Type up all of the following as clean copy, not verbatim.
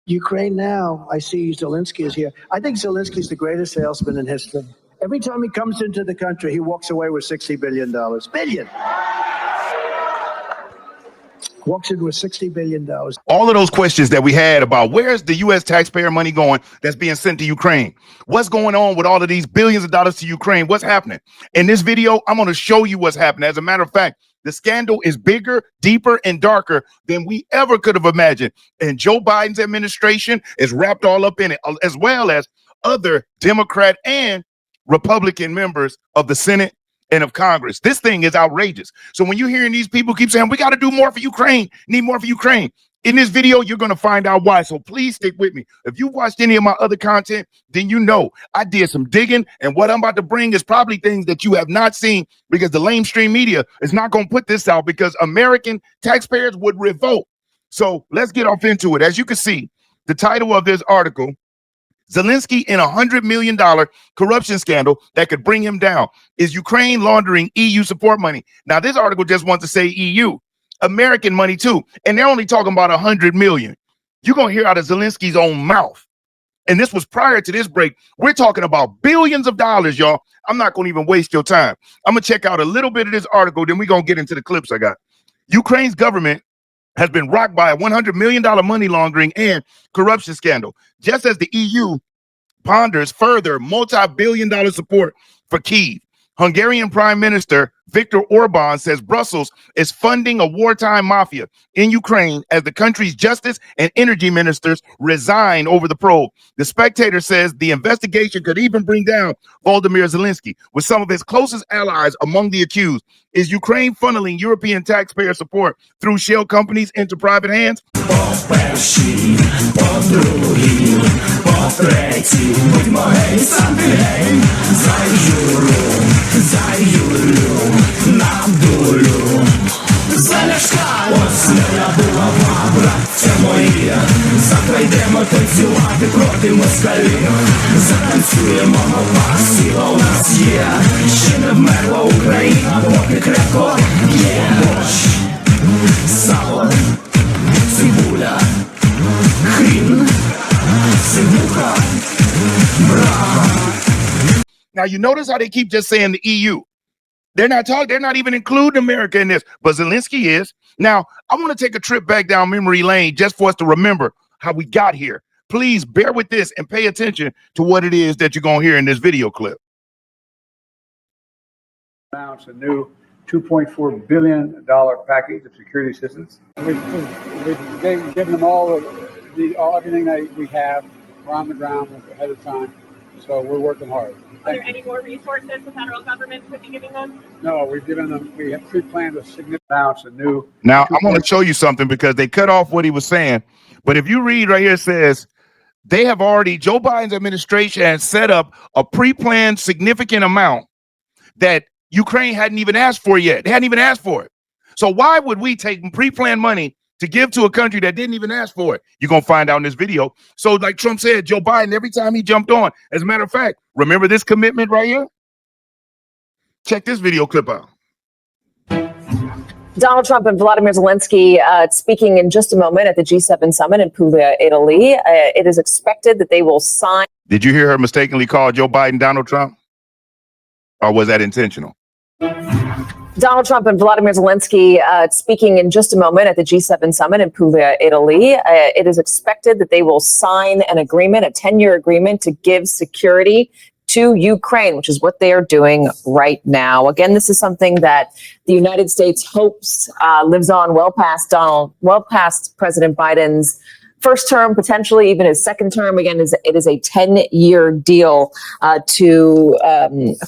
Ukraine now, I see Zelensky is here. I think Zelensky is the greatest salesman in history. Every time he comes into the country, he walks away with $60 billion. Walks in with $60 billion. All of those questions that we had about where's the U.S. taxpayer money going that's being sent to Ukraine? What's going on with all of these billions of dollars to Ukraine? What's happening? In this video, I'm going to show you what's happening. As a matter of fact, the scandal is bigger, deeper, and darker than we ever could have imagined. And Joe Biden's administration is wrapped all up in it, as well as other Democrat and Republican members of the Senate and of Congress. This thing is outrageous. So when you're hearing these people keep saying, we got to do more for Ukraine, need more for Ukraine, in this video, you're going to find out why. So please stick with me. If you've watched any of my other content, then you know I did some digging, and what I'm about to bring is probably things that you have not seen, because the lamestream media is not going to put this out, because American taxpayers would revolt. So let's get off into it. As you can see, the title of this article, Zelensky in $100 million corruption scandal that could bring him down. Is Ukraine laundering EU support money? Now, this article just wants to say EU. American money too. And they're only talking about 100 million. You're going to hear out of Zelensky's own mouth. And this was prior to this break. We're talking about billions of dollars, y'all. I'm not going to even waste your time. I'm going to check out a little bit of this article, then we're going to get into the clips I got. Ukraine's government has been rocked by a $100 million money laundering and corruption scandal, just as the EU ponders further multi-billion-dollar support for Kyiv. Hungarian Prime Minister Viktor Orban says Brussels is funding a wartime mafia in Ukraine as the country's justice and energy ministers resign over the probe. The Spectator says the investigation could even bring down Volodymyr Zelensky, with some of his closest allies among the accused. Is Ukraine funneling European taxpayer support through shell companies into private hands? Йдемо танцювати проти москалів. Затанцюємо, мова, сила у нас є. Ще не вмерла Україна, поки крепко є. Борщ, сало, цибуля, хрін, сивуха, брага. Now, you notice how they keep just saying the EU. They're not even including America in this, but Zelensky is. Now, I want to take a trip back down memory lane just for us to remember how we got here. Please bear with this and pay attention to what it is that you're going to hear in this video clip. Announced a new $2.4 billion package of security assistance. We've given them all everything that we have. We're on the ground ahead of time, so we're working hard. Are there any more resources the federal government could be giving them? No, we have pre-planned a significant amounts of new. Now, I'm going to show you something, because they cut off what he was saying. But if you read right here, it says they have already, Joe Biden's administration has set up a pre-planned significant amount that Ukraine hadn't even asked for yet. They hadn't even asked for it. So why would we take pre-planned money to give to a country that didn't even ask for it? You're going to find out in this video. So like Trump said, Joe Biden, every time he jumped on, as a matter of fact, remember this commitment right here? Check this video clip out. Donald Trump and Volodymyr Zelensky speaking in just a moment at the G7 summit in Puglia, Italy. It is expected that they will sign. Did you hear her mistakenly call Joe Biden Donald Trump? Or was that intentional? Donald Trump and Volodymyr Zelensky speaking in just a moment at the G7 summit in Puglia, Italy. It is expected that they will sign an agreement, a 10-year agreement to give security to Ukraine, which is what they are doing right now. Again, this is something that the United States hopes lives on well past President Biden's first term, potentially even his second term. Again, it is a 10-year deal to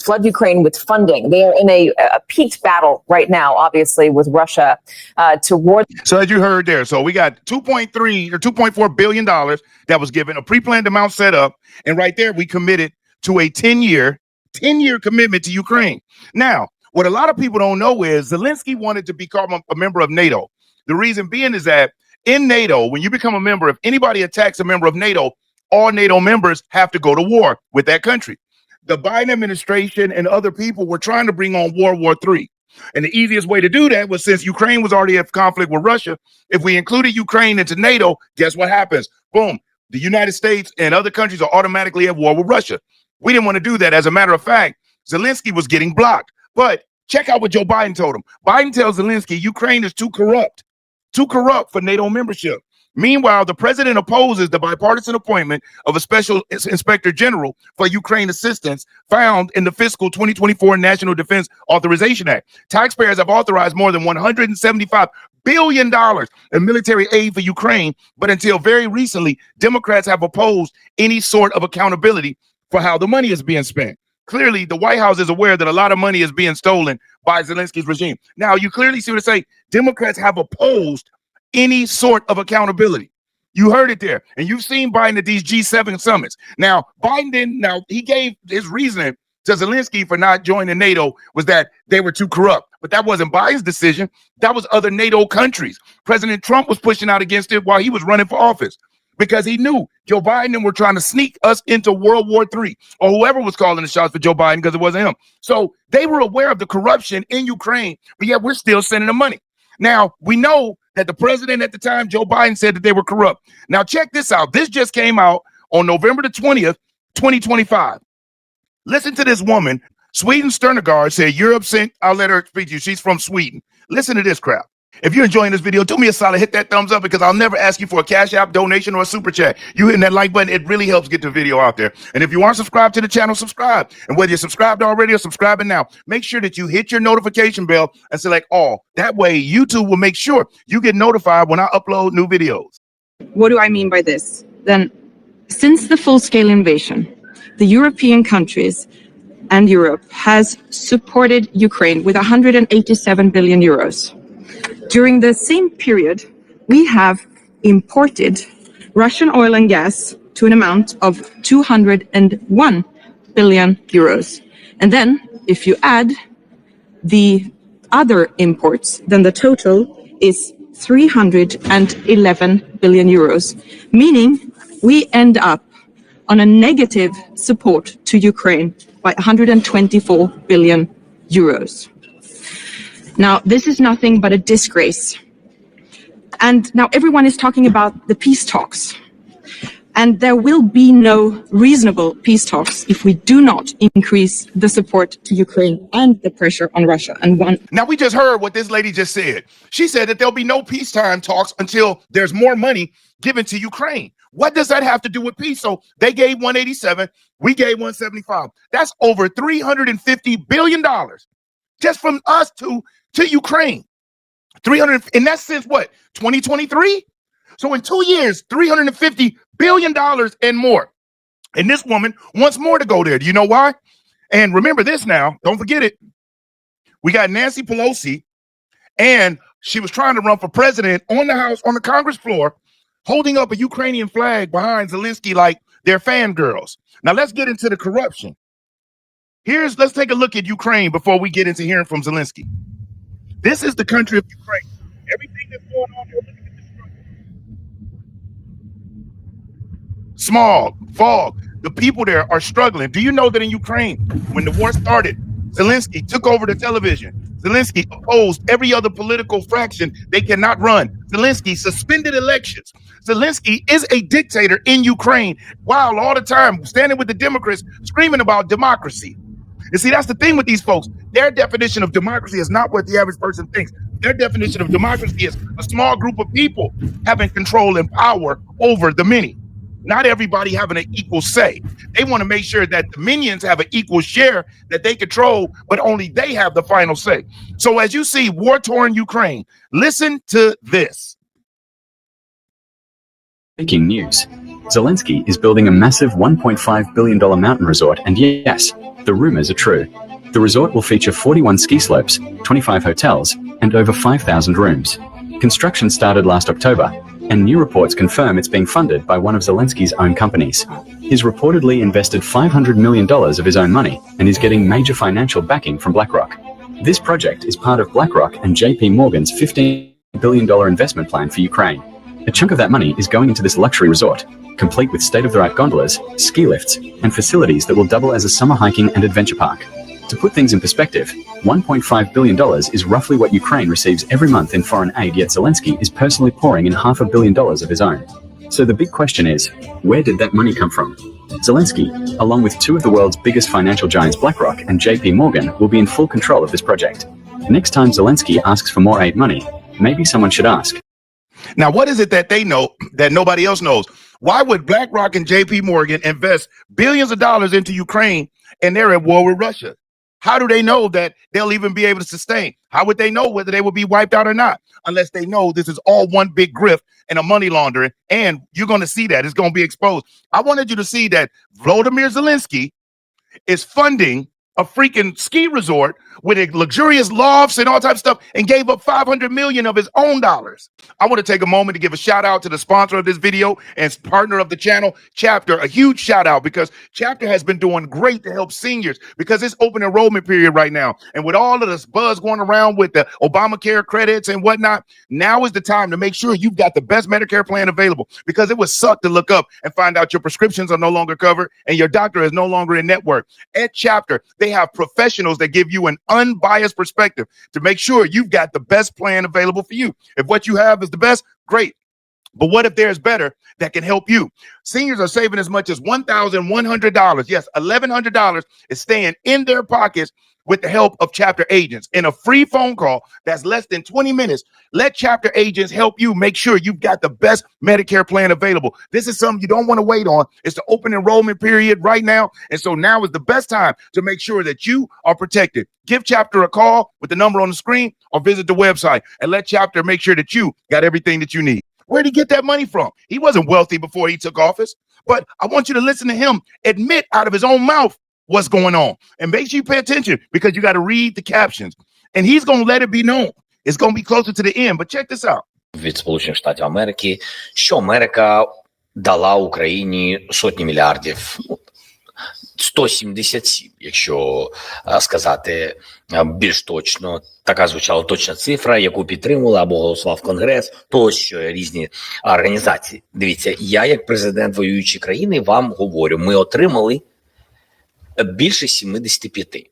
flood Ukraine with funding. They are in a peaked battle right now, obviously, with Russia toward. So as you heard there, so we got $2.3 or $2.4 billion that was given, a pre-planned amount set up. And right there, we committed to a 10-year commitment to Ukraine. Now, what a lot of people don't know is Zelensky wanted to become a member of NATO. The reason being is that in NATO, when you become a member, if anybody attacks a member of NATO, all NATO members have to go to war with that country. The Biden administration and other people were trying to bring on World War III. And the easiest way to do that was, since Ukraine was already in conflict with Russia, if we included Ukraine into NATO, guess what happens? Boom. the United States and other countries are automatically at war with Russia. We didn't want to do that. As a matter of fact, Zelensky was getting blocked. But check out what Joe Biden told him. Biden tells Zelensky, Ukraine is too corrupt for NATO membership. Meanwhile, the president opposes the bipartisan appointment of a special inspector general for Ukraine assistance found in the fiscal 2024 National Defense Authorization Act. Taxpayers have authorized more than $175 billion in military aid for Ukraine, but until very recently, Democrats have opposed any sort of accountability for how the money is being spent. Clearly, the White House is aware that a lot of money is being stolen by Zelensky's regime. Now, you clearly see what I say. Democrats have opposed any sort of accountability. You heard it there. And you've seen Biden at these G7 summits. Now, he gave his reasoning to Zelensky for not joining NATO was that they were too corrupt. But that wasn't Biden's decision. That was other NATO countries. President Trump was pushing out against it while he was running for office because he knew Joe Biden were trying to sneak us into World War III, or whoever was calling the shots for Joe Biden, because it wasn't him. So they were aware of the corruption in Ukraine, but yet we're still sending them money. Now, we know that the president at the time, Joe Biden, said that they were corrupt. Now, check this out. This just came out on November the 20th, 2025. Listen to this woman. Sweden Sterngard said, Europe sent, I'll let her speak to you. She's from Sweden. Listen to this crap. If you're enjoying this video, do me a solid, hit that thumbs up, because I'll never ask you for a Cash App donation or a super chat. You hitting that like button, it really helps get the video out there. And if you aren't subscribed to the channel, subscribe. And whether you're subscribed already or subscribing now, make sure that you hit your notification bell and select all. That way, YouTube will make sure you get notified when I upload new videos. What do I mean by this? Then, since the full-scale invasion, the European countries and Europe has supported Ukraine with 187 billion euros. During the same period, we have imported Russian oil and gas to an amount of 201 billion euros. And then, if you add the other imports, then the total is 311 billion euros, meaning we end up on a negative support to Ukraine by 124 billion euros. Now, this is nothing but a disgrace. And now everyone is talking about the peace talks. And there will be no reasonable peace talks if we do not increase the support to Ukraine and the pressure on Russia. Now, we just heard what this lady just said. She said that there'll be no peacetime talks until there's more money given to Ukraine. What does that have to do with peace? So they gave 187, we gave 175. That's over $350 billion just from us to Ukraine. 300, and that's since what, 2023? So in 2 years, $350 billion and more. And this woman wants more to go there. Do you know why? And remember this now, don't forget it. We got Nancy Pelosi, and she was trying to run for president on the House, on the Congress floor, holding up a Ukrainian flag behind Zelensky like they're fangirls. Now let's get into the corruption. Let's take a look at Ukraine before we get into hearing from Zelensky. This is the country of Ukraine. Everything that's going on there, look at the destruction. Smog, fog. The people there are struggling. Do you know that in Ukraine, when the war started, Zelensky took over the television. Zelensky opposed every other political fraction. They cannot run. Zelensky suspended elections. Zelensky is a dictator in Ukraine, while all the time standing with the Democrats, screaming about democracy. You see, that's the thing with these folks. Their definition of democracy is not what the average person thinks. Their definition of democracy is a small group of people having control and power over the many. Not everybody having an equal say. They want to make sure that the minions have an equal share that they control, but only they have the final say. So as you see war-torn Ukraine, listen to this. Breaking news. Zelensky is building a massive $1.5 billion mountain resort, and yes, the rumors are true. The resort will feature 41 ski slopes, 25 hotels, and over 5,000 rooms. Construction started last October, and new reports confirm it's being funded by one of Zelensky's own companies. He's reportedly invested $500 million of his own money and is getting major financial backing from BlackRock. This project is part of BlackRock and JP Morgan's $15 billion investment plan for Ukraine. A chunk of that money is going into this luxury resort, complete with state-of-the-art gondolas, ski lifts, and facilities that will double as a summer hiking and adventure park. To put things in perspective, $1.5 billion is roughly what Ukraine receives every month in foreign aid, yet Zelensky is personally pouring in $500 million of his own. So the big question is, where did that money come from? Zelensky, along with two of the world's biggest financial giants BlackRock and JP Morgan, will be in full control of this project. Next time Zelensky asks for more aid money, maybe someone should ask. Now, what is it that they know that nobody else knows? Why would BlackRock and JP Morgan invest billions of dollars into Ukraine and they're at war with Russia? How do they know that they'll even be able to sustain? How would they know whether they will be wiped out or not? Unless they know this is all one big grift and a money laundering. And you're going to see that. It's going to be exposed. I wanted you to see that Volodymyr Zelensky is funding a freaking ski resort with a luxurious lofts and all types of stuff and gave up 500 million of his own dollars. I want to take a moment to give a shout out to the sponsor of this video and partner of the channel, Chapter. A huge shout out because Chapter has been doing great to help seniors because it's open enrollment period right now. And with all of this buzz going around with the Obamacare credits and whatnot, now is the time to make sure you've got the best Medicare plan available, because it would suck to look up and find out your prescriptions are no longer covered and your doctor is no longer in network. At Chapter, they have professionals that give you an unbiased perspective to make sure you've got the best plan available for you. If what you have is the best, great. But what if there's better that can help you? Seniors are saving as much as $1,100. Yes, $1,100 is staying in their pockets with the help of Chapter agents in a free phone call that's less than 20 minutes. Let Chapter agents help you make sure you've got the best Medicare plan available. This is something you don't want to wait on. It's the open enrollment period right now. And so now is the best time to make sure that you are protected. Give Chapter a call with the number on the screen or visit the website and let Chapter make sure that you got everything that you need. Where'd he get that money from? He wasn't wealthy before he took office, but I want you to listen to him admit out of his own mouth what's going on. And make sure you pay attention, because you got to read the captions. And he's going to let it be known. It's going to be closer to the end. But check this out. Від Сполучених Штатів Америки, що Америка дала Україні сотні мільярдів. 177, якщо сказати більш точно. Така звучала точна цифра, яку підтримували або голосував Конгрес, тощо різні організації. Дивіться, я як президент воюючої країни вам говорю, ми отримали більше 75.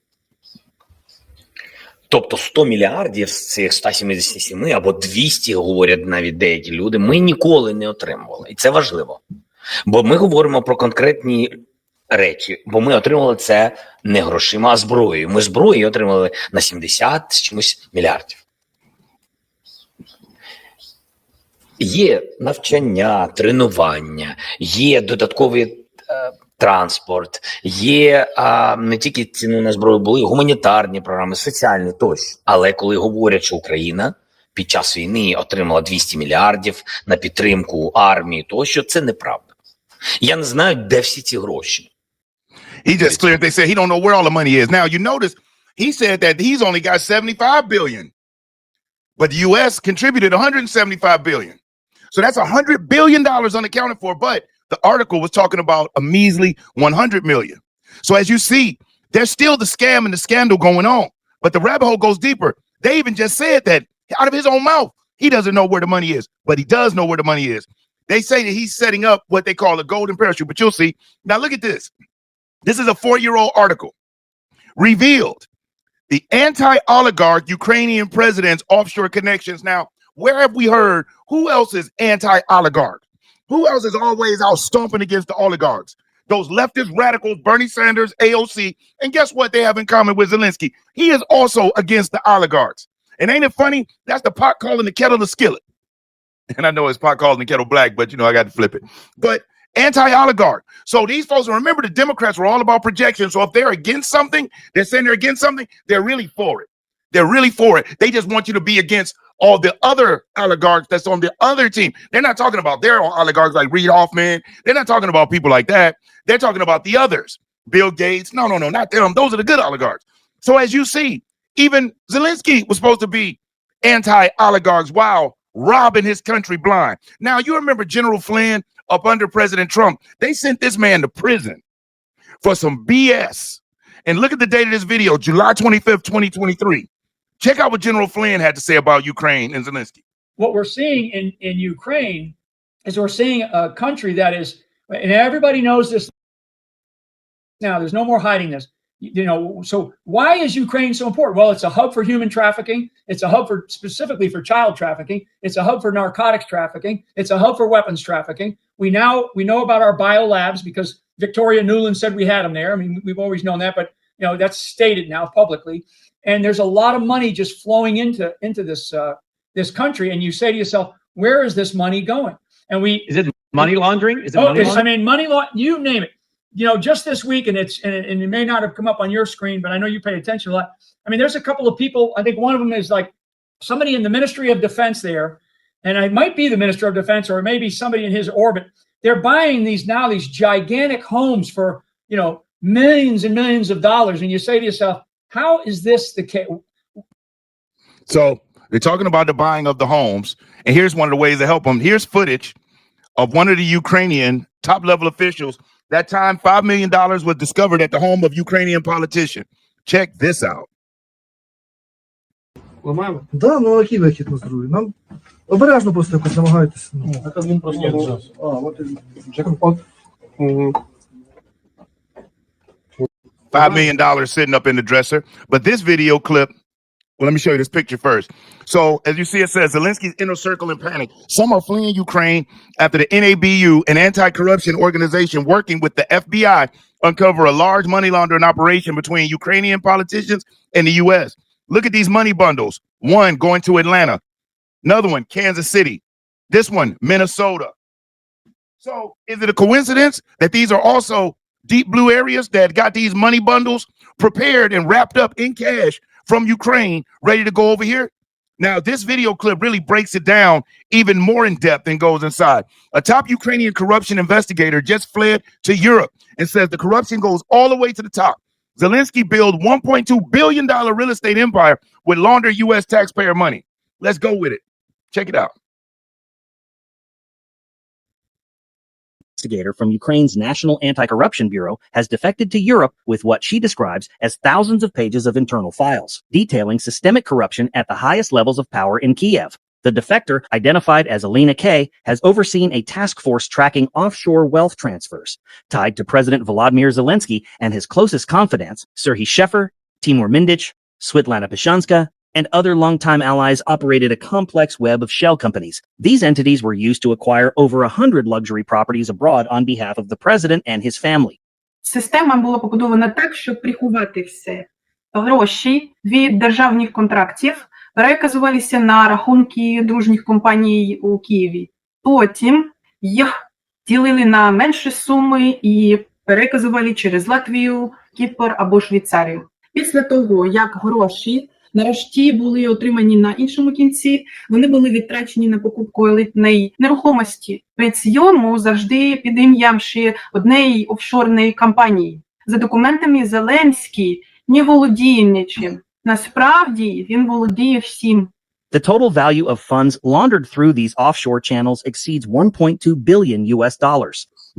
Тобто 100 мільярдів з цих 177 або 200, говорять навіть деякі люди, ми ніколи не отримували. І це важливо. Бо ми говоримо про конкретні речі, бо ми отримали це не грошима, а зброєю. Ми зброю отримали на 70 з чимось мільярдів. Є навчання, тренування, є додатковий транспорт, є не тільки ціни на зброю, були гуманітарні програми, соціальні тощо. Але коли говорять, що Україна під час війни отримала 200 мільярдів на підтримку армії тощо, це неправда. Я не знаю, де всі ці гроші. He just cleared. They said he don't know where all the money is. Now, you notice he said that he's only got 75 billion, but the U.S. contributed 175 billion. So that's $100 billion unaccounted for. But the article was talking about a measly 100 million. So as you see, there's still the scam and the scandal going on, but the rabbit hole goes deeper. They even just said that out of his own mouth, he doesn't know where the money is, but he does know where the money is. They say that he's setting up what they call a golden parachute, but you'll see. Now look at this. This is a 4-year-old article. Revealed the anti-oligarch Ukrainian president's offshore connections. Now, where have we heard? Who else is anti-oligarch? Who else is always out stomping against the oligarchs? Those leftist radicals, Bernie Sanders, AOC. And guess what they have in common with Zelensky? He is also against the oligarchs. And ain't it funny? That's the pot calling the kettle the skillet. And I know it's pot calling the kettle black, but, you know, I got to flip it. But anti-oligarch. So these folks, remember, the Democrats were all about projection. So if they're against something, they're saying they're against something, they're really for it. They're really for it. They just want you to be against all the other oligarchs that's on the other team. They're not talking about their oligarchs like Reid Hoffman. They're not talking about people like that. They're talking about the others. Bill Gates. No, not them. Those are the good oligarchs. So as you see, even Zelensky was supposed to be anti-oligarchs while robbing his country blind. Now, you remember General Flynn up under President Trump. They sent this man to prison for some BS. And look at the date of this video, July 25th, 2023. Check out what General Flynn had to say about Ukraine and Zelensky. What we're seeing in Ukraine is we're seeing a country that is, and everybody knows this now, there's no more hiding this. So why is Ukraine so important? Well, it's a hub for human trafficking. It's a hub for specifically for child trafficking. It's a hub for narcotics trafficking. It's a hub for weapons trafficking. We know about our biolabs because Victoria Nuland said we had them there. I mean, we've always known that, but that's stated now publicly. And there's a lot of money just flowing into this country. And you say to yourself, where is this money going? And is it money laundering? Is it money laundering? I mean, money laundering, you name it. Just this week, and it may not have come up on your screen, but I know you pay attention a lot. I mean, there's a couple of people. I think one of them is like somebody in the Ministry of Defense there, and it might be the Minister of Defense or maybe somebody in his orbit. They're buying these gigantic homes for millions and millions of dollars, and you say to yourself, how is this the case? So they're talking about the buying of the homes, and here's one of the ways to help them. Here's footage of one of the Ukrainian top-level officials. That time, $5 million was discovered at the home of Ukrainian politician. Check this out. Да, ну який вихід на здоров'я? Нам обережно просто якось намагайтеся. Це він просто $5 million sitting up in the dresser. But this video clip, well, let me show you this picture first. So as you see, it says Zelensky's inner circle in panic. Some are fleeing Ukraine after the NABU, an anti-corruption organization working with the FBI, uncover a large money laundering operation between Ukrainian politicians and the U.S. Look at these money bundles. One going to Atlanta, another one, Kansas City, this one, Minnesota. So is it a coincidence that these are also deep blue areas that got these money bundles prepared and wrapped up in cash from Ukraine, ready to go over here? Now, this video clip really breaks it down even more in depth and goes inside. A top Ukrainian corruption investigator just fled to Europe and says the corruption goes all the way to the top. Zelensky built $1.2 billion real estate empire with laundered U.S. taxpayer money. Let's go with it. Check it out. Investigator from Ukraine's National Anti-Corruption Bureau has defected to Europe with what she describes as thousands of pages of internal files, detailing systemic corruption at the highest levels of power in Kiev. The defector, identified as Alina K., has overseen a task force tracking offshore wealth transfers, tied to President Volodymyr Zelensky and his closest confidants, Serhiy Sheffer, Timur Mindich, Svitlana Pishanska, and other longtime allies operated a complex web of shell companies. These entities were used to acquire over 100 luxury properties abroad on behalf of the president and his family. Система була побудована так, щоб приховати все. Гроші від державних контрактів переказувалися на рахунки дружніх компаній у Києві. Потім їх ділили на менші суми і переказували через Латвію, Кіпр або Швейцарію. Після того, як гроші нарешті були отримані на іншому кінці, вони були відтрачені на покупку елітної нерухомості. При цьому завжди під ім'ям ще однієї офшорної компанії. За документами Зеленський не володіє нічим. Насправді він володіє всім. The total value of funds laundered through these offshore channels exceeds $1.2 billion US.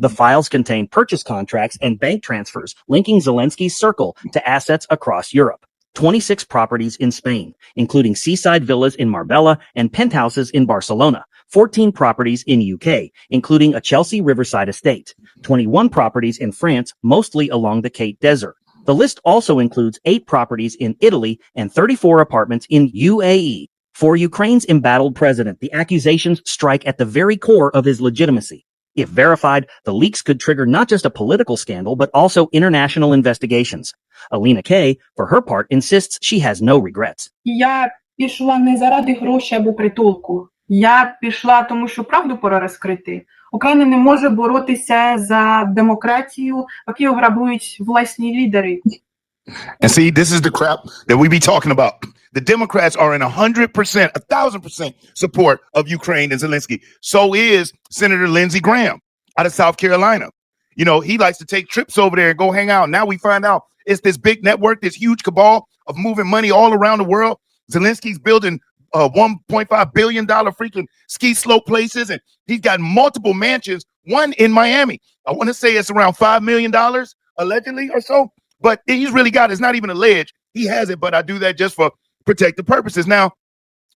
The files contain purchase contracts and bank transfers linking Zelensky's circle to assets across Europe. 26 properties in Spain, including seaside villas in Marbella and penthouses in Barcelona. 14 properties in UK, including a Chelsea riverside estate. 21 properties in France, mostly along the Cape Desert. The list also includes 8 properties in Italy and 34 apartments in UAE. For Ukraine's embattled president, the accusations strike at the very core of his legitimacy. If verified, the leaks could trigger not just a political scandal, but also international investigations. Alina K., for her part, insists she has no regrets. Я пішла не заради грошей або притулку. Я пішла, тому що правду пора розкрити. Україна не може боротися за демократію, поки грабують власні лідери. And see, this is the crap that we be talking about. The Democrats are in 100%, 1,000% support of Ukraine and Zelensky. So is Senator Lindsey Graham out of South Carolina. You know, he likes to take trips over there and go hang out. Now we find out it's this big network, this huge cabal of moving money all around the world. Zelensky's building $1.5 billion freaking ski slope places, and he's got multiple mansions, one in Miami. I want to say it's around $5 million allegedly or so, but he's really got, it's not even alleged. He has it, but I do that just for protective purposes. Now,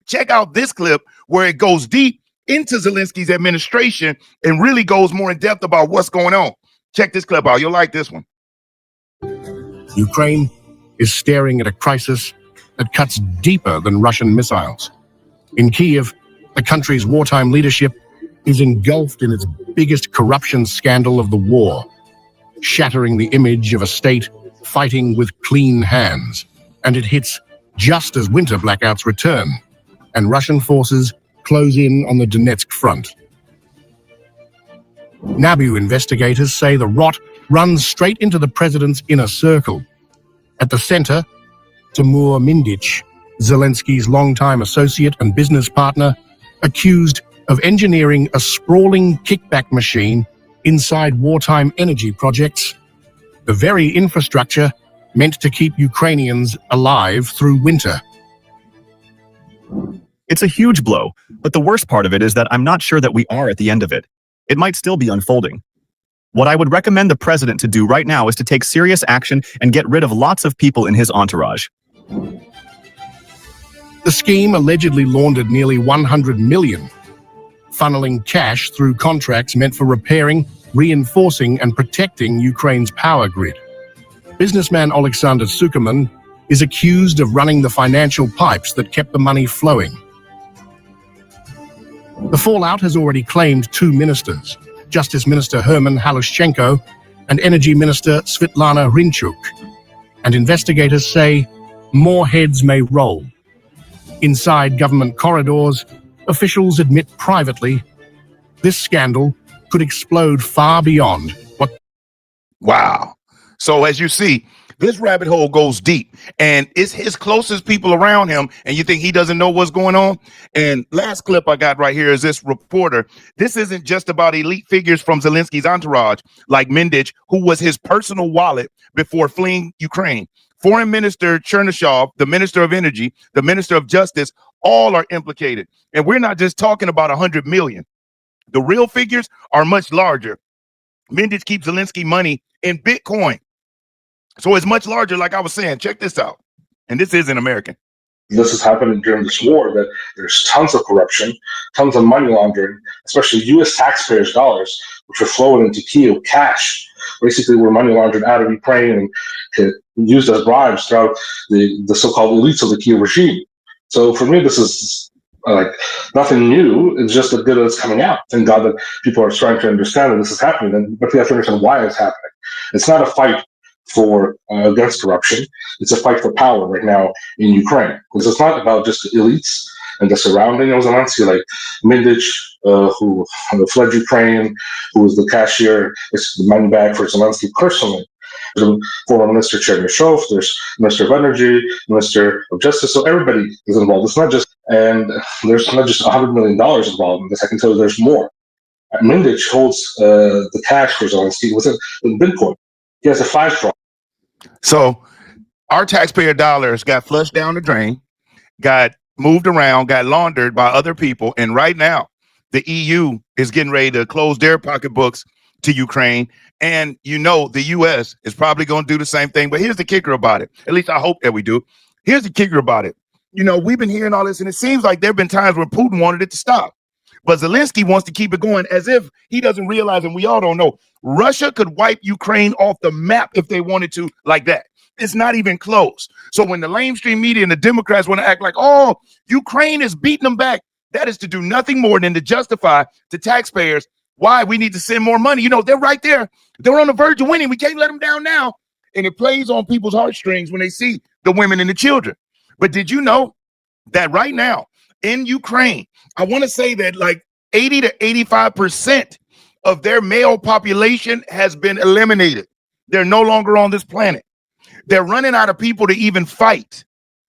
check out this clip where it goes deep into Zelensky's administration and really goes more in depth about what's going on. Check this clip out. You'll like this one. Ukraine is staring at a crisis that cuts deeper than Russian missiles. In Kyiv, the country's wartime leadership is engulfed in its biggest corruption scandal of the war, shattering the image of a state fighting with clean hands. And it hits just as winter blackouts return and Russian forces close in on the Donetsk front. NABU investigators say the rot runs straight into the president's inner circle. At the center, Timur Mindich, Zelensky's longtime associate and business partner, accused of engineering a sprawling kickback machine inside wartime energy projects, the very infrastructure meant to keep Ukrainians alive through winter. It's a huge blow, but the worst part of it is that I'm not sure that we are at the end of it. It might still be unfolding. What I would recommend the president to do right now is to take serious action and get rid of lots of people in his entourage. The scheme allegedly laundered nearly 100 million, funneling cash through contracts meant for repairing, reinforcing and protecting Ukraine's power grid. Businessman Alexander Sukerman is accused of running the financial pipes that kept the money flowing. The fallout has already claimed two ministers, Justice Minister Herman Halushchenko and Energy Minister Svitlana Hrinchuk. And investigators say more heads may roll. Inside government corridors, officials admit privately this scandal could explode far beyond what... Wow. So as you see, this rabbit hole goes deep, and it's his closest people around him, and you think he doesn't know what's going on? And last clip I got right here is this reporter. This isn't just about elite figures from Zelensky's entourage, like Mindich, who was his personal wallet before fleeing Ukraine. Foreign Minister Chernyshov, the Minister of Energy, the Minister of Justice, all are implicated. And we're not just talking about 100 million. The real figures are much larger. Mindich keeps Zelensky money in Bitcoin. So it's much larger, like I was saying. Check this out. And this isn't American. This is happening during this war, that there's tons of corruption, tons of money laundering, especially U.S. taxpayers' dollars, which are flowing into Kyiv cash. Basically, were money laundered out of Ukraine and used as bribes throughout the so-called elites of the Kyiv regime. So for me, this is like nothing new. It's just the good that's coming out. Thank God that people are starting to understand that this is happening, but we have to understand why it's happening. It's not a fight for against corruption. It's a fight for power right now in Ukraine, because it's not about just the elites and the surrounding of Zelensky, like Mindich, who fled Ukraine, who was the cashier, it's the money bag for Zelensky personally. There's former Minister Chernyshov, there's Minister of Energy, Minister of Justice, so everybody is involved. It's not just, and there's not just $100 million involved in this. I can tell you there's more. Mindich holds the cash for Zelensky in Bitcoin. He has a 5 So our taxpayer dollars got flushed down the drain, got moved around, got laundered by other people. And right now, the EU is getting ready to close their pocketbooks to Ukraine. And, you know, the U.S. is probably going to do the same thing. But here's the kicker about it. At least I hope that we do. Here's the kicker about it. You know, we've been hearing all this, and it seems like there have been times when Putin wanted it to stop. But Zelensky wants to keep it going, as if he doesn't realize, and we all don't know, Russia could wipe Ukraine off the map if they wanted to, like that. It's not even close. So when the lamestream media and the Democrats want to act like, oh, Ukraine is beating them back, that is to do nothing more than to justify to taxpayers why we need to send more money. You know, they're right there. They're on the verge of winning. We can't let them down now. And it plays on people's heartstrings when they see the women and the children. But did you know that right now in Ukraine, I want to say that like 80 to 85% of their male population has been eliminated. They're no longer on this planet. They're running out of people to even fight.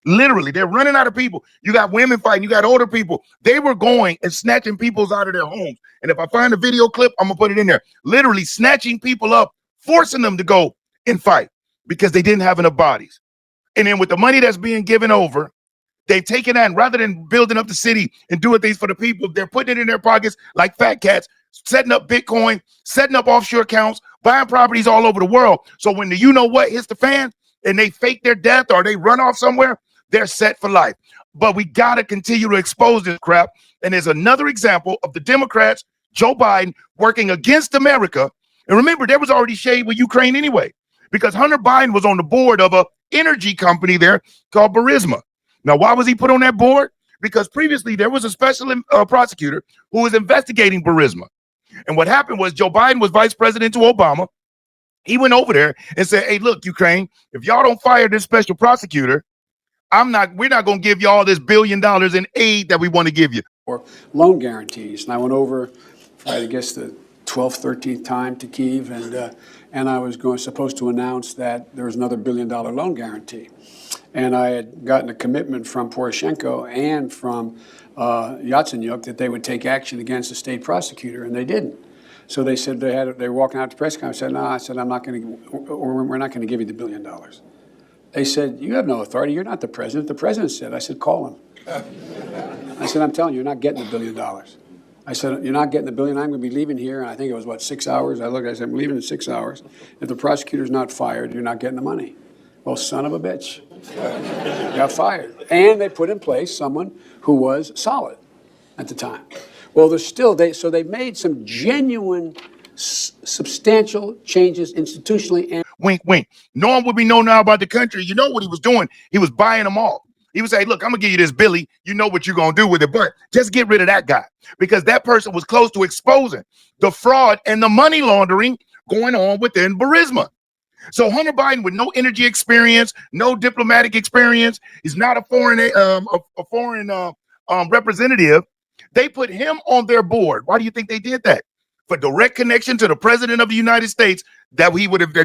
Literally, they're running out of people. You got women fighting. You got older people. They were going and snatching people out of their homes. And if I find a video clip, I'm going to put it in there. Literally snatching people up, forcing them to go and fight because they didn't have enough bodies. And then with the money that's being given over, they've taken that, and rather than building up the city and doing things for the people, they're putting it in their pockets like fat cats, setting up Bitcoin, setting up offshore accounts, buying properties all over the world. So when the you-know-what hits the fan and they fake their death or they run off somewhere, they're set for life. But we got to continue to expose this crap. And there's another example of the Democrats, Joe Biden, working against America. And remember, there was already shade with Ukraine anyway, because Hunter Biden was on the board of a energy company there called Burisma. Now, why was he put on that board? Because previously there was a special prosecutor who was investigating Burisma. And what happened was Joe Biden was vice president to Obama. He went over there and said, hey, look, Ukraine, if y'all don't fire this special prosecutor, we're not going to give y'all this $1 billion in aid that we want to give you. Or loan guarantees. And I went over, I guess, the 12th, 13th time to Kyiv, and I was supposed to announce that there was another $1 billion loan guarantee. And I had gotten a commitment from Poroshenko and from Yatsenyuk that they would take action against the state prosecutor, and they didn't. So they said they were walking out to press conference. I said, no, I said, we're not going to give you the $1 billion. They said, you have no authority. You're not the president. The president said. I said, call him. I said, I'm telling you, you're not getting the $1 billion. I said, you're not getting the $1 billion. I'm going to be leaving here. And I think it was, 6 hours? I looked, I said, I'm leaving in 6 hours. If the prosecutor's not fired, you're not getting the money. Well, son of a bitch. Got fired. And they put in place someone who was solid at the time. Well, so they made some genuine, substantial changes institutionally. And wink, wink. Knowing what we know now about the country, you know what he was doing? He was buying them all. He would say, look, I'm going to give you this, Billy. You know what you're going to do with it, but just get rid of that guy, because that person was close to exposing the fraud and the money laundering going on within Burisma. So Hunter Biden, with no energy experience, no diplomatic experience, he's not a foreign representative. They put him on their board. Why do you think they did that? For direct connection to the president of the United States that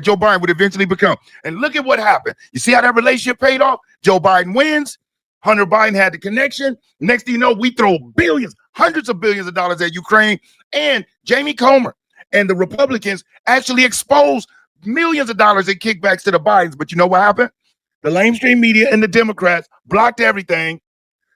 Joe Biden would eventually become. And look at what happened. You see how that relationship paid off? Joe Biden wins. Hunter Biden had the connection. Next thing you know, we throw billions, hundreds of billions of dollars at Ukraine. And Jamie Comer and the Republicans actually exposed millions of dollars in kickbacks to the Bidens. But you know what happened? The lamestream media and the Democrats blocked everything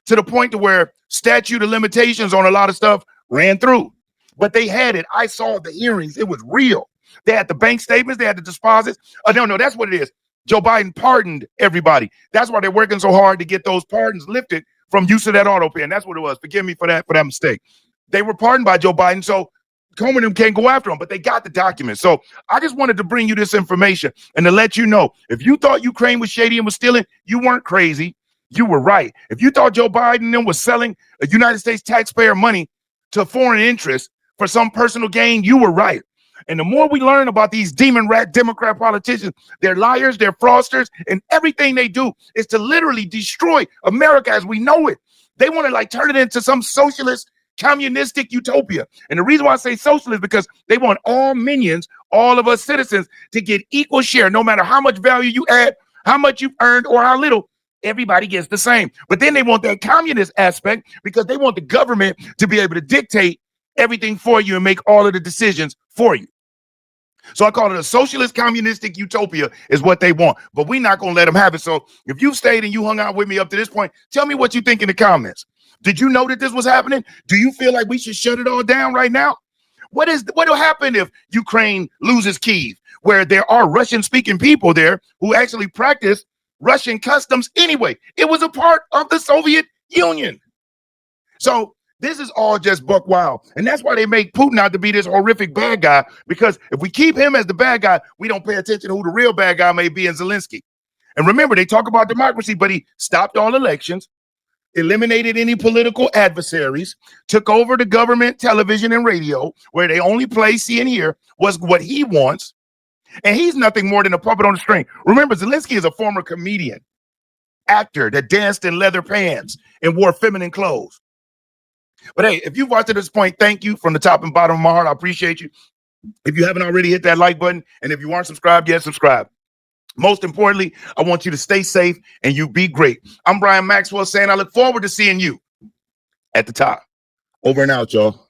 to the point to where statute of limitations on a lot of stuff ran through. But they had it. I saw the hearings. It was real. They had the bank statements. They had the deposits. No, that's what it is. Joe Biden pardoned everybody. That's why they're working so hard to get those pardons lifted from use of that auto pen. That's what it was. Forgive me for that mistake. They were pardoned by Joe Biden, so Comer and them can't go after them, but they got the documents. So I just wanted to bring you this information and to let you know, if you thought Ukraine was shady and was stealing, you weren't crazy. You were right. If you thought Joe Biden and them was selling United States taxpayer money to foreign interests for some personal gain, you were right. And the more we learn about these demon rat Democrat politicians, they're liars, they're fraudsters, and everything they do is to literally destroy America as we know it. They want to turn it into some socialist, communistic utopia. And the reason why I say socialist is because they want all minions, all of us citizens, to get equal share, no matter how much value you add, how much you've earned, or how little. Everybody gets the same. But then they want that communist aspect because they want the government to be able to dictate everything for you and make all of the decisions for you. So I call it a socialist communistic utopia is what they want, but we're not going to let them have it. So if you stayed and you hung out with me up to this point, tell me what you think in the comments. Did you know that this was happening? Do you feel like we should shut it all down right now? What will happen if Ukraine loses Kyiv, where there are Russian speaking people there who actually practice Russian customs anyway? It was a part of the Soviet Union. So this is all just buck wild. And that's why they make Putin out to be this horrific bad guy, because if we keep him as the bad guy, we don't pay attention to who the real bad guy may be in Zelensky. And remember, they talk about democracy, but he stopped all elections, eliminated any political adversaries, took over the government television and radio, where they only play, see, and hear was what he wants. And he's nothing more than a puppet on the string. Remember, Zelensky is a former comedian, actor that danced in leather pants and wore feminine clothes. But hey, if you've watched to this point, thank you from the top and bottom of my heart. I appreciate you. If you haven't already, hit that like button. And if you aren't subscribed yet, subscribe. Most importantly, I want you to stay safe and you be great. I'm Brian Maxwell saying I look forward to seeing you at the top. Over and out, y'all.